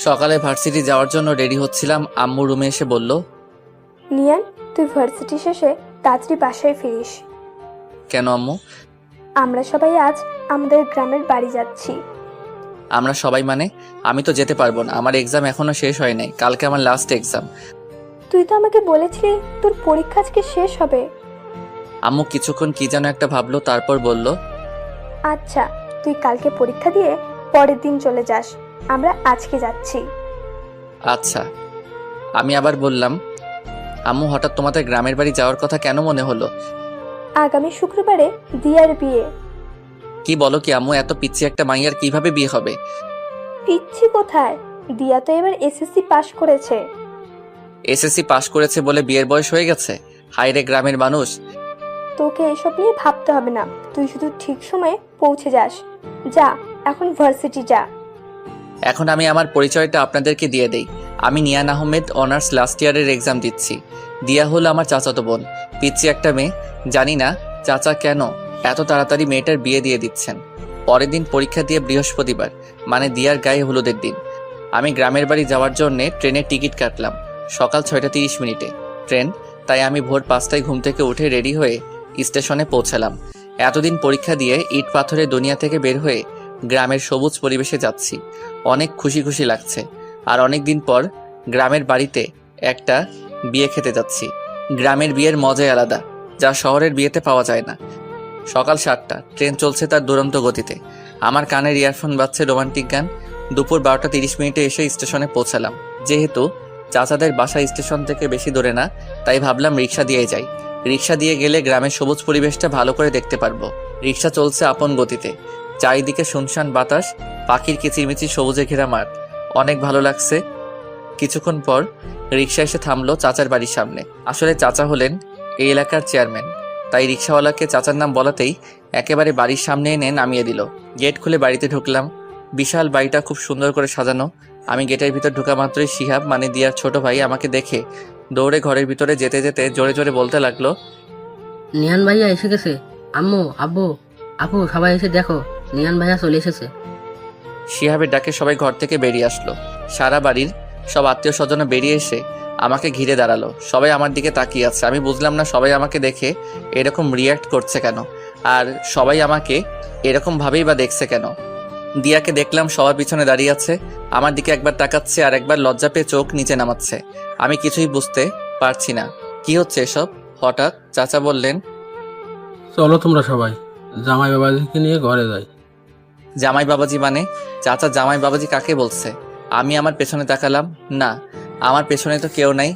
সকালে ভার্সিটি যাওয়ার জন্য রেডি হচ্ছিলাম, আম্মু রুমে এসে বলল, নিয়ান, তুই ভার্সিটি শেষে তাড়াতাড়ি বাসায় ফিরিস। কেন আম্মু? আমরা সবাই আজ আমাদের গ্রামের বাড়ি যাচ্ছি। আমরা সবাই মানে? আমি তো যেতে পারবো না, আমার এক্সাম এখনো শেষ হয় নাই, কালকে আমার লাস্ট এক্সাম। তুই তো আমাকে বলেছিলি তোর পরীক্ষা আজকে শেষ হবে। আম্মু কিছুক্ষণ কি যেন একটা ভাবলো, তারপর বলল, আচ্ছা, তুই কালকে পরীক্ষা দিয়ে পরের দিন চলে যাস, আমরা আজকে যাচ্ছি। আচ্ছা। আমি আবার বললাম, আম্মু হঠাৎ তোমাদের গ্রামের বাড়ি যাওয়ার কথা কেন মনে হলো? আগামী শুক্রবারে দিয়ার বিয়ে। কি বলো কি আম্মু, এত পিচ্ছি একটা মাইয়ার কিভাবে বিয়ে হবে? পিচ্ছি কোথায়, দিয়া তো এবার এসএসসি পাশ করেছে। এসএসসি পাশ করেছে বলে বিয়ের বয়স হয়ে গেছে? হায়রে গ্রামের মানুষ। তোকে এসব নিয়ে ভাবতে হবে না, তুই শুধু ঠিক সময়ে পৌঁছে যাস। যা, এখন ভার্সিটি যা। এখন আমি আমার পরিচয়টা আপনাদেরকে দিয়ে দেই। আমি নিয়ান আহমেদ, অনার্স লাস্ট ইয়ারের এক্সাম দিচ্ছি। দিয়া হলো আমার চাচাতো বোন, পিচ্ছি একটা মেয়ে। জানি না চাচা কেন এত তাড়াতাড়ি মেয়েটার বিয়ে দিয়ে দিচ্ছেন। পরের দিন পরীক্ষা দিয়ে বৃহস্পতিবার, মানে দিয়ার গায়ে হলুদের দিন। আমি গ্রামের বাড়ি যাওয়ার জন্যে ট্রেনের টিকিট কাটলাম সকাল 6:30 ট্রেন। তাই আমি ভোর 5টায় ঘুম থেকে উঠে রেডি হয়ে স্টেশনে পৌঁছালাম। এতদিন পরীক্ষা দিয়ে ইট পাথরের দুনিয়া থেকে বের হয়ে গ্রামের সবুজ পরিবেশে যাচ্ছি। অনেক খুশি খুশি লাগছে। আর অনেক দিন পর গ্রামের বাড়িতে একটা বিয়ে খেতে যাচ্ছি। গ্রামের বিয়ের মজাই আলাদা, যা শহরের বিয়েতে পাওয়া যায় না। সকাল 7টা, ট্রেন চলছে তার দুরন্ত গতিতে। আমার কানের ইয়ারফোন বাজছে রোমান্টিক গান। দুপুর 12:30 এসে স্টেশনে পৌঁছালাম। যেহেতু চাচাদের বাসা স্টেশন থেকে বেশি দূরে না, তাই ভাবলাম রিক্সা দিয়ে যাই। রিক্সা দিয়ে গেলে গ্রামের সবুজ পরিবেশটা ভালো করে দেখতে পারবো। রিক্সা চলছে আপন গতিতে। চারিদিকে শুনশান বাতাস, পাখির কিচিরমিচির সবুজে ঘেরা মাঠ। অনেক ভালো লাগছে। কিছুক্ষণ পর রিক্সা এসে থামলো চাচার বাড়ির সামনে। আসলে চাচা হলেন এই এলাকার চেয়ারম্যান, তাই রিক্সাওয়ালাকে চাচার নাম বলাতেই একেবারে বাড়ির সামনে এনে নামিয়ে দিল। গেট খুলে বাড়িতে ঢুকলাম। বিশাল বাড়িটা খুব সুন্দর করে সাজানো। আমি গেটের ভিতর ঢোকা মাত্রই শিহাব, মানে দিয়ার ছোট ভাই, আমাকে দেখে দৌড়ে ঘরের ভিতরে যেতে যেতে জোরে জোরে বলতে লাগলো, নিয়ান ভাইয়া এসে গেছে। আম্মু, আব্বু, আপু, সবাই এসে দেখো, নিয়ান ভাইয়া চলে এসেছে। শিহাবের ডাকে সবাই ঘর থেকে বেরিয়ে আসলো। সারা বাড়ির সব আত্মীয় স্বজন বেরিয়ে এসে আমাকে ঘিরে দাঁড়ালো। সবাই আমার দিকে তাকিয়ে আছে। আমি বুঝলাম না সবাই আমাকে দেখে এরকম রিয়্যাক্ট করছে কেন, আর সবাই আমাকে এরকম ভাবেই বা দেখছে কেন। দিয়াকে দেখলাম সবার পিছনে দাঁড়িয়ে আছে, আমার দিকে একবার তাকাচ্ছে আর একবার লজ্জা পেয়ে চোখ নিচে নামাচ্ছে। আমি কিছুই বুঝতে পারছি না কি হচ্ছে এসব। হঠাৎ চাচা বললেন, চলো তোমরা সবাই জামাই বাবাজিকে নিয়ে ঘরে যাই। জামাই বাবাজি মানে? চাচা জামাই বাবাজি কাকে বলছে? আমি আমার পেছনে তাকালাম, না, আমার পেছনে তো কেউ নাই।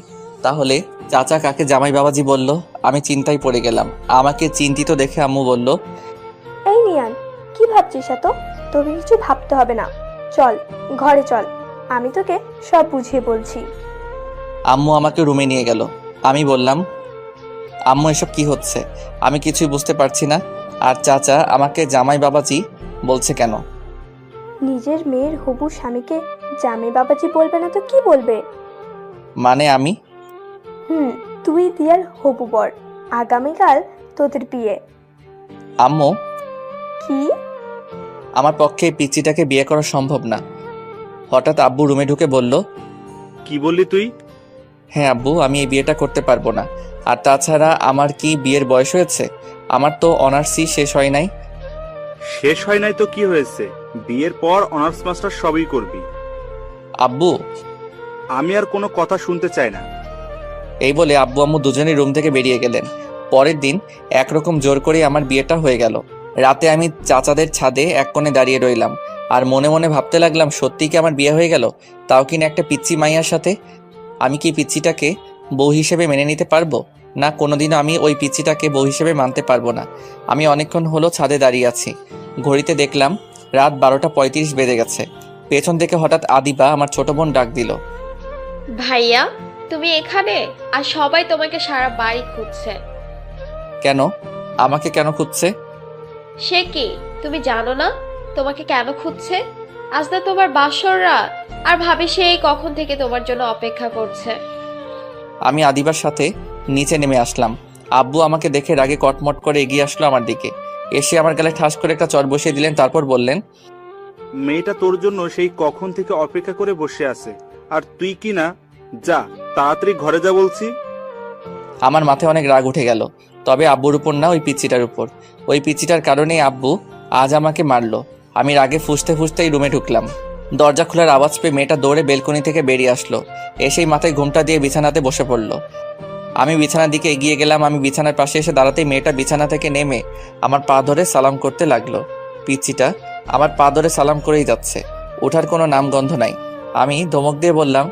তাহলে চাচা কাকে জামাই বাবাজি বলল? আমি চিন্তায় পড়ে গেলাম। আমাকে চিন্তিত দেখে আম্মু বলল, এই নিয়ান, কি ভাবছিস এত? তোকে কিছু ভাবতে হবে না, চল ঘরে চল, আমি তোকে সব বুঝিয়ে বলছি। আম্মু আমাকে রুমে নিয়ে গেল। আমি বললাম, আম্মু এসব কি হচ্ছে? আমি কিছুই বুঝতে পারছি না। আর চাচা আমাকে জামাই বাবাজি বলছে কেন? নিজের মেয়ের হবু স্বামীকে জামাই বাবাজি বলবে না তো কি বলবে? মানে আমি? তুই দিয়ার হবু বর, আগামীকাল তোদের বিয়ে। আম্মু, কি? আমার পক্ষে এই পিচ্চিটাকে বিয়ে করা সম্ভব না। হঠাৎ আব্বু রুমে ঢুকে বলল, কি বললি তুই? হ্যাঁ আব্বু, আমি এই বিয়েটা করতে পারবো না। আর তাছাড়া আমার কি বিয়ের বয়স হয়েছে? আমার তো অনার্সই শেষ হয় নাই। শেষ হয় নাই তো কি হয়েছে? বিয়ের পর অনার্স মাস্টার সবই করবি। আব্বু, আমি আর কোনো কথা শুনতে চাই না। এই বলে আব্বু আম্মু দুজনেই রুম থেকে বেরিয়ে গেলেন। পরের দিন একরকম জোর করে আমার বিয়েটা হয়ে গেল। রাতে আমি চাচাদের ছাদে এক কোণে দাঁড়িয়ে রইলাম আর মনে মনে ভাবতে লাগলাম, সত্যি কি আমার বিয়ে হয়ে গেল? তাও কিনা একটা পিচ্চি মাইয়ার সাথে। আমি কি পিচ্চিটাকে বউ হিসেবে মেনে নিতে পারবো? না, কোনোদিনও আমি ওই পিচ্চিটাকে বউ হিসেবে মানতে পারবো না। আমি অনেকক্ষণ হলো ছাদে দাঁড়িয়ে আছি। ঘড়িতে দেখলাম রাত 12:35 বেজে গেছে। পেছন থেকে হঠাৎ আদিবা, আমার ছোট বোন, ডাক দিল, ভাইয়া, তুমি এখানে? আর সবাই তোমাকে সারা বাড়ি খুঁজছে। কেন? আমাকে কেন খুঁজছে? সে কি, তুমি জানো না তোমাকে কেন খুঁজছে? আজ না তোমার বাসর রাত, আর ভাবি সেই কখন থেকে তোমার জন্য অপেক্ষা করছে। আমি আদিবার সাথে নিচে নেমে আসলাম। আব্বু আমাকে দেখে রাগে কটমট করে এগিয়ে আসলো আমার দিকে। এসে আমার গালে ঠাস করে একটা চড় বসিয়ে দিলেন, তারপর বললেন, মেয়েটা তোর জন্য সেই কখন থেকে অপেক্ষা করে বসে আছে, আর তুই কি না? যা তাড়াতাড়ি ঘরে যা বলছি। আমার মাথায় অনেক রাগ উঠে গেল, তবে আব্বুর উপর না, ওই পিচ্চিটার উপর। ওই পিচ্চিটার কারণেই আব্বু আজ আমাকে মারলো। আমি রাগে ফুঁসতে ফুঁসতেই রুমে ঢুকলাম। দরজা খোলার আওয়াজ পেয়ে মেয়েটা দৌড়ে বেলকনি থেকে বেরিয়ে আসলো। এসেই মাথায় ঘুমটা দিয়ে বিছানাতে বসে পড়লো। আমি বিছানার দিকে এগিয়ে গেলাম। আমি বিছানার পাশে এসে দাঁড়াতেই মেয়েটা বিছানা থেকে নেমে আমার পা ধরে সালাম করতে লাগলো। পিচ্চিটা আমার পা ধরে সালাম করেই যাচ্ছে, ওঠার কোনো নামগন্ধ নাই। আমি ধমক দিয়ে বললাম,